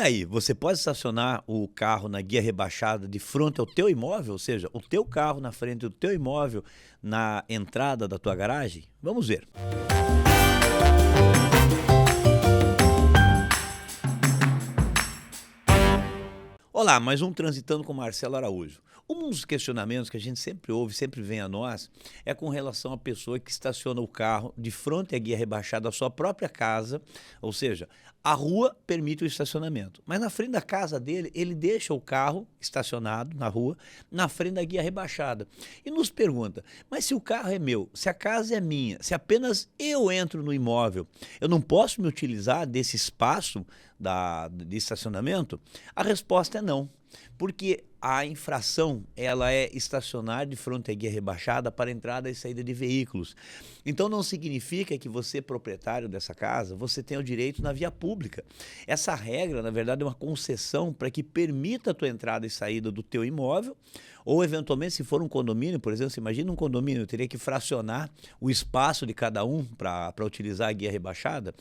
aí, você pode estacionar o carro na guia rebaixada de frente ao teu imóvel, ou seja, o teu carro na frente do teu imóvel na entrada da tua garagem? Vamos ver. Olá, mais um Transitando com Marcelo Araújo. Um dos questionamentos que a gente sempre ouve, sempre vem a nós, é com relação à pessoa que estaciona o carro de frente à guia rebaixada da sua própria casa, ou seja, a rua permite o estacionamento, mas na frente da casa dele, ele deixa o carro estacionado na rua, na frente da guia rebaixada. E nos pergunta, mas se o carro é meu, se a casa é minha, se apenas eu entro no imóvel, eu não posso me utilizar desse espaço de estacionamento? A resposta é não, porque a infração ela é estacionar de frente à guia rebaixada para entrada e saída de veículos. Então não significa que você, proprietário dessa casa, você tenha o direito na via pública. Essa regra, na verdade, é uma concessão para que permita a tua entrada e saída do teu imóvel, ou eventualmente se for um condomínio, por exemplo, você imagina um condomínio, eu teria que fracionar o espaço de cada um para utilizar a guia rebaixada.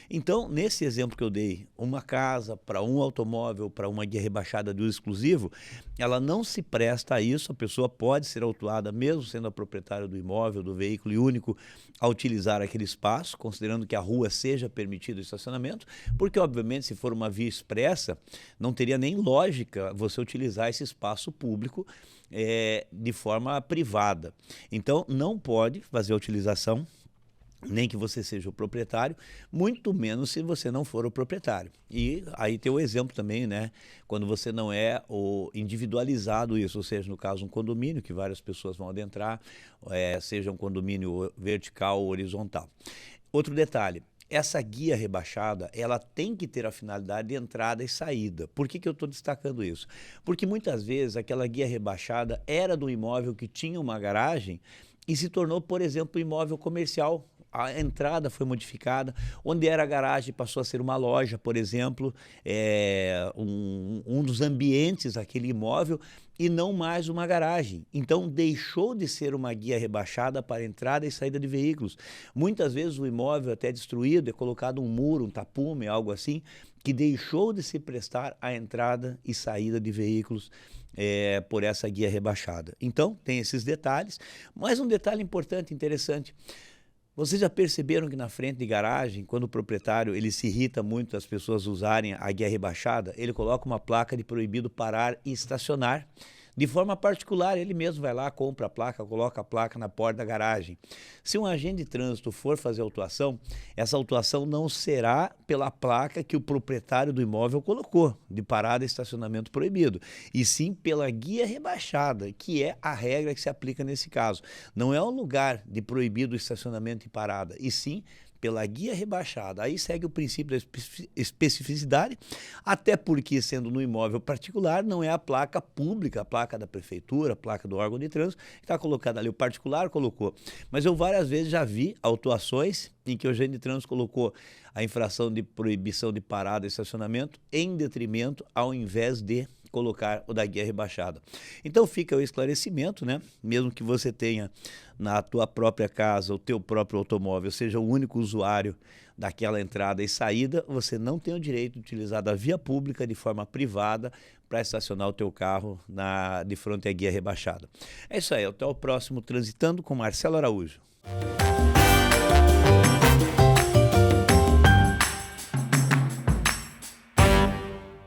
Então, nesse exemplo que eu dei, uma casa para um automóvel, para uma guia rebaixada de uso exclusivo, ela não se presta a isso, a pessoa pode ser autuada, mesmo sendo a proprietária do imóvel, do veículo e único, a utilizar aquele espaço, considerando que a rua seja permitido o estacionamento, porque, obviamente, se for uma via expressa, não teria nem lógica você utilizar esse espaço público de forma privada. Então, não pode fazer a utilização, nem que você seja o proprietário, muito menos se você não for o proprietário. E aí tem o exemplo também, né? Quando você não é o individualizado isso, ou seja, no caso um condomínio que várias pessoas vão adentrar, seja um condomínio vertical ou horizontal. Outro detalhe, essa guia rebaixada, ela tem que ter a finalidade de entrada e saída. Por que eu estou destacando isso? Porque muitas vezes aquela guia rebaixada era do imóvel que tinha uma garagem e se tornou, por exemplo, imóvel comercial. A entrada foi modificada, onde era a garagem passou a ser uma loja, por exemplo, um dos ambientes daquele imóvel e não mais uma garagem. Então deixou de ser uma guia rebaixada para entrada e saída de veículos. Muitas vezes o imóvel até destruído, é colocado um muro, um tapume, algo assim, que deixou de se prestar a entrada e saída de veículos por essa guia rebaixada. Então tem esses detalhes, mas um detalhe importante, interessante. Vocês já perceberam que na frente de garagem, quando o proprietário ele se irrita muito das pessoas usarem a guia rebaixada, ele coloca uma placa de proibido parar e estacionar. De forma particular, ele mesmo vai lá, compra a placa, coloca a placa na porta da garagem. Se um agente de trânsito for fazer autuação, essa autuação não será pela placa que o proprietário do imóvel colocou, de parada e estacionamento proibido, e sim pela guia rebaixada, que é a regra que se aplica nesse caso. Não é um lugar de proibido estacionamento e parada, e sim pela guia rebaixada. Aí segue o princípio da especificidade, até porque, sendo no imóvel particular, não é a placa pública, a placa da prefeitura, a placa do órgão de trânsito, que está colocada ali. O particular colocou. Mas eu várias vezes já vi autuações em que o agente de trânsito colocou a infração de proibição de parada e estacionamento em detrimento, ao invés de colocar o da guia rebaixada. Então fica o esclarecimento, né? Mesmo que você tenha na tua própria casa, o teu próprio automóvel, seja o único usuário daquela entrada e saída, você não tem o direito de utilizar da via pública de forma privada para estacionar o teu carro de frente à guia rebaixada. É isso aí, até o próximo Transitando com Marcelo Araújo.